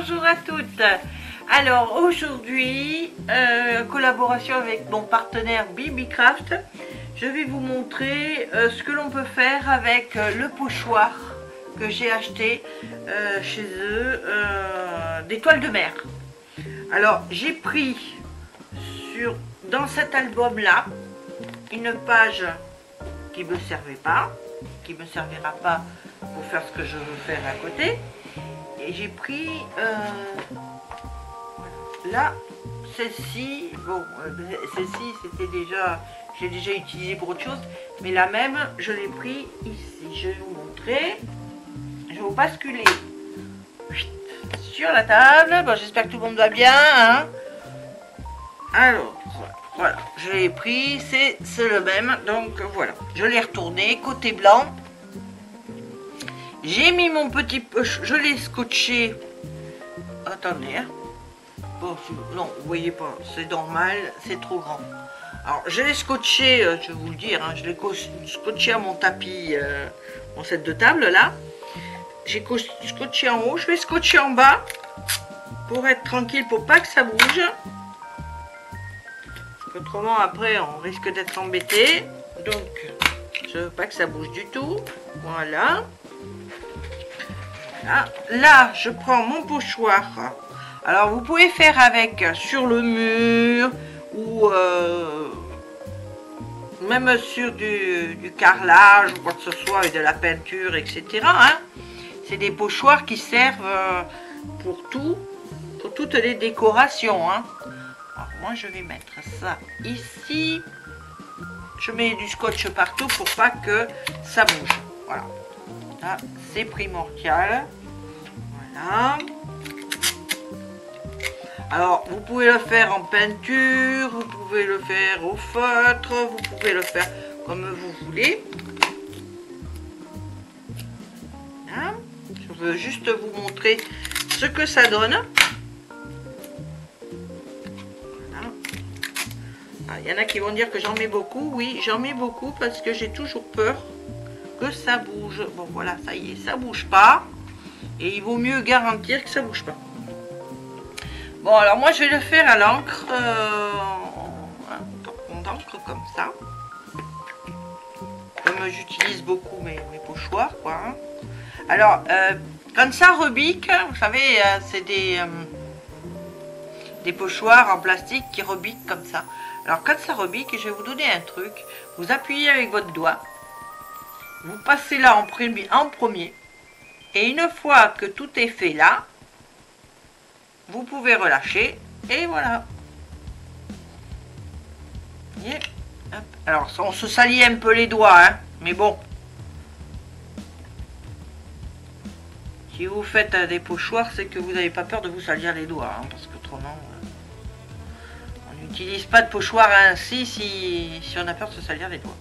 bonjour à toutes. Alors aujourd'hui, collaboration avec mon partenaire BBcraft, je vais vous montrer ce que l'on peut faire avec le pochoir que j'ai acheté chez eux, des toiles de mer. Alors j'ai pris dans cet album là une page qui me servait pas, qui me servira pas pour faire ce que je veux faire à côté, et j'ai pris là celle-ci. Bon, celle-ci c'était déjà, j'ai déjà utilisé pour autre chose, mais la même je l'ai pris ici. Je vais vous montrer, je vais vous basculer sur la table. Bon, j'espère que tout le monde va bien, hein. Alors voilà, je l'ai pris, c'est le même, donc voilà, je l'ai retourné côté blanc. J'ai mis mon petit poche, je l'ai scotché. Attendez, hein. Bon, non, vous voyez pas, c'est normal, c'est trop grand. Alors, je l'ai scotché, je vais vous le dire, hein, je l'ai scotché à mon tapis, mon set de table là. J'ai scotché en haut, je vais scotcher en bas pour être tranquille, pour pas que ça bouge. Autrement, après, on risque d'être embêté. Donc, je veux pas que ça bouge du tout. Voilà. Là, je prends mon pochoir. Alors, vous pouvez faire avec sur le mur ou même sur du carrelage ou quoi que ce soit, avec de la peinture, etc. Hein. C'est des pochoirs qui servent pour tout, pour toutes les décorations. Hein. Alors, moi, je vais mettre ça ici. Je mets du scotch partout pour pas que ça bouge. Voilà. Là, c'est primordial. Voilà. Alors, vous pouvez le faire en peinture, vous pouvez le faire au feutre, vous pouvez le faire comme vous voulez. Voilà. Je veux juste vous montrer ce que ça donne. Il y en a qui vont dire que j'en mets beaucoup. Oui, j'en mets beaucoup parce que j'ai toujours peur que ça bouge. Bon, voilà, ça y est, ça bouge pas. Et il vaut mieux garantir que ça bouge pas. Bon, alors moi, je vais le faire à l'encre. D'encre comme ça. Comme j'utilise beaucoup mes pochoirs, quoi. Hein. Alors, quand ça rebique, vous savez, c'est des pochoirs en plastique qui rebiquent comme ça. Alors quand ça rebique, je vais vous donner un truc. Vous appuyez avec votre doigt. Vous passez là en premier. Et une fois que tout est fait là, vous pouvez relâcher. Et voilà. Et hop. Alors on se salit un peu les doigts. Hein, mais bon. Si vous faites des pochoirs, c'est que vous n'avez pas peur de vous salir les doigts. Hein, parce qu'autrement... on n'utilise pas de pochoir ainsi si on a peur de se salir les doigts.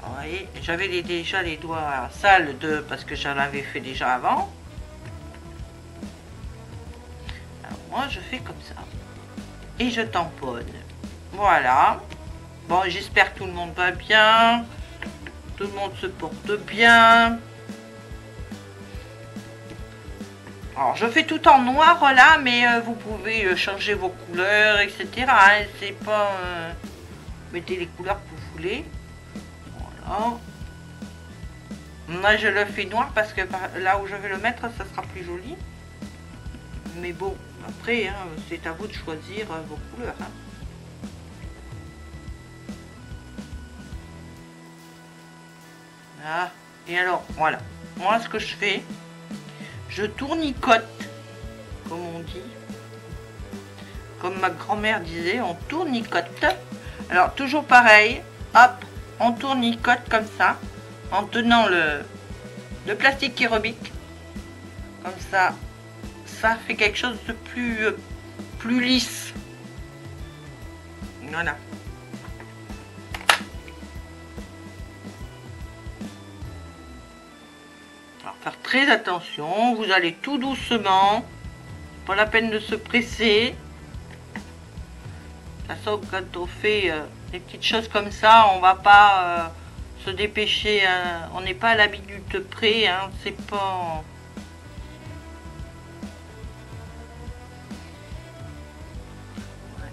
Vous voyez, j'avais déjà les doigts sales parce que j'en avais fait déjà avant. Alors moi je fais comme ça. Et je tamponne. Voilà. Bon, j'espère que tout le monde va bien. Tout le monde se porte bien. Alors, je fais tout en noir là, mais vous pouvez changer vos couleurs, etc. Hein, c'est pas... mettez les couleurs que vous voulez. Voilà. Moi, je le fais noir parce que là où je vais le mettre, ça sera plus joli. Mais bon, après, hein, c'est à vous de choisir vos couleurs. Hein. Ah, et alors, voilà. Moi, ce que je fais... je tournicote, comme on dit. Comme ma grand-mère disait, on tournicote. Alors, toujours pareil. Hop, on tournicote comme ça. En tenant le plastique qui rebique. Comme ça, ça fait quelque chose de plus lisse. Voilà. Alors, faire très attention, vous allez tout doucement, pas la peine de se presser. De toute façon, quand on fait des petites choses comme ça, on va pas se dépêcher, hein. On n'est pas à la minute près, hein. C'est pas...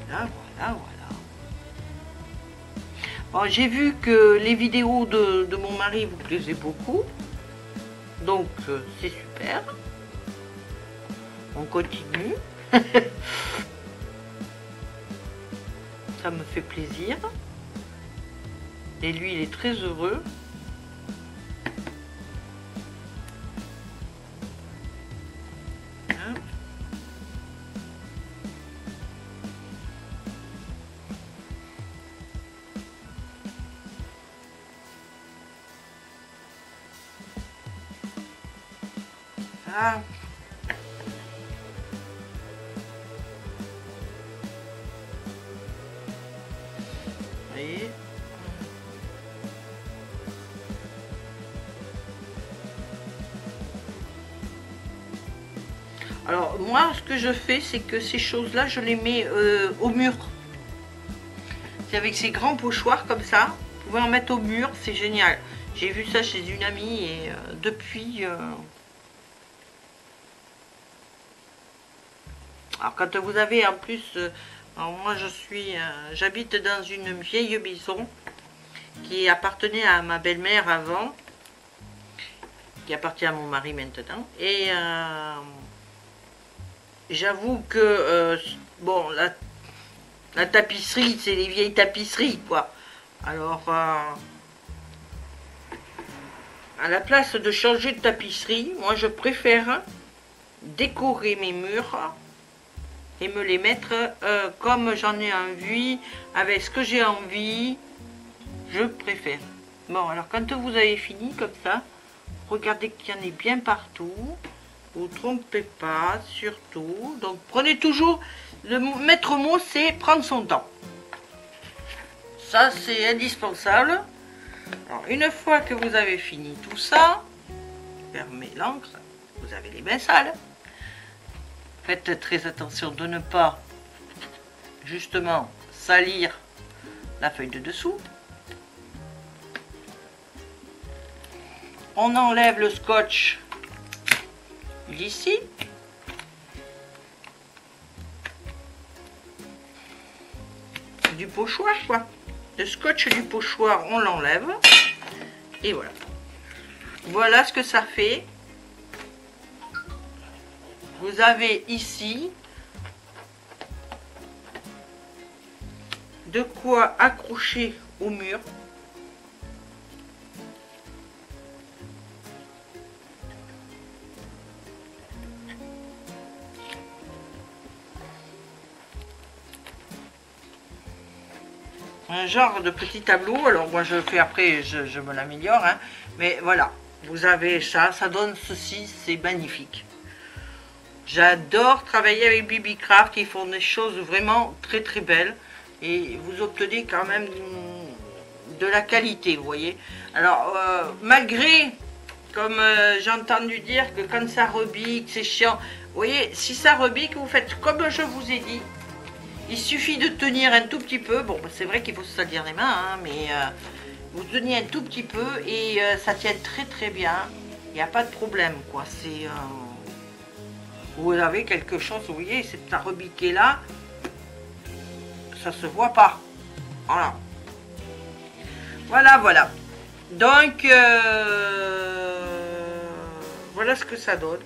Voilà, voilà, voilà. Bon, j'ai vu que les vidéos de mon mari vous plaisaient beaucoup. Donc, c'est super. On continue. Ça me fait plaisir. Et lui, il est très heureux. Hein? Ah. Vous voyez? Alors moi ce que je fais c'est que ces choses là je les mets au mur. C'est avec ces grands pochoirs comme ça, vous pouvez en mettre au mur, c'est génial. J'ai vu ça chez une amie et depuis... Alors quand vous avez en plus... alors moi j'habite dans une vieille maison qui appartenait à ma belle-mère avant, qui appartient à mon mari maintenant. Et j'avoue que, bon, la tapisserie, c'est les vieilles tapisseries, quoi. Alors, à la place de changer de tapisserie, moi je préfère décorer mes murs et me les mettre comme j'en ai envie, avec ce que j'ai envie, je préfère. Bon, alors quand vous avez fini comme ça, regardez qu'il y en ait bien partout, vous trompez pas, surtout. Donc prenez toujours, le maître mot c'est prendre son temps. Ça c'est indispensable. Alors une fois que vous avez fini tout ça, fermez l'encre, vous avez les mains sales. Faites très attention de ne pas justement salir la feuille de dessous. On enlève le scotch d'ici. Du pochoir quoi. Le scotch du pochoir on l'enlève. Et voilà. Voilà ce que ça fait. Vous avez ici de quoi accrocher au mur. Un genre de petit tableau. Alors moi je le fais après, je me l'améliore, hein. Mais voilà, vous avez ça, ça donne ceci, c'est magnifique. J'adore travailler avec BB-Craft, ils font des choses vraiment très très belles et vous obtenez quand même de la qualité, vous voyez. Alors malgré, comme j'ai entendu dire que quand ça rebique, c'est chiant, vous voyez, si ça rebique, vous faites comme je vous ai dit. Il suffit de tenir un tout petit peu, bon c'est vrai qu'il faut se salir les mains, hein, mais vous tenez un tout petit peu et ça tient très très bien, il n'y a pas de problème quoi, c'est... vous avez quelque chose, vous voyez, c'est à rebiquer là, ça se voit pas. Voilà. Voilà, voilà. Donc, voilà ce que ça donne.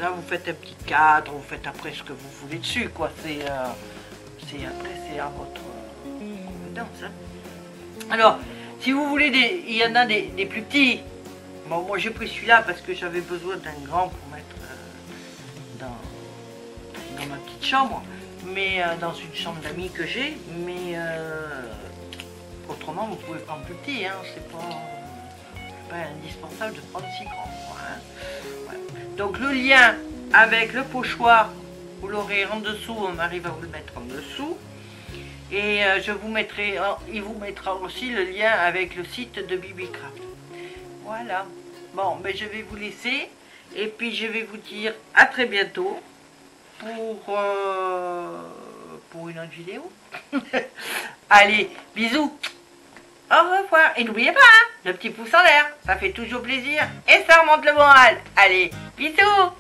Là, vous faites un petit cadre, vous faites après ce que vous voulez dessus, quoi. Après, c'est à votre compétence. Hein. Alors, si vous voulez, il y en a des plus petits. Bon, moi, j'ai pris celui-là parce que j'avais besoin d'un grand pour mettre dans ma petite chambre, mais dans une chambre d'amis que j'ai, mais autrement vous pouvez prendre plus petit, hein, c'est pas indispensable de prendre si grand. Hein. Voilà. Donc le lien avec le pochoir, vous l'aurez en dessous, on arrive à vous le mettre en dessous, et je vous mettrai, il vous mettra aussi le lien avec le site de BB-Craft. Voilà, bon, mais je vais vous laisser. Et puis je vais vous dire à très bientôt pour une autre vidéo. Allez, bisous. Au revoir. Et n'oubliez pas, hein, le petit pouce en l'air, ça fait toujours plaisir et ça remonte le moral. Allez, bisous.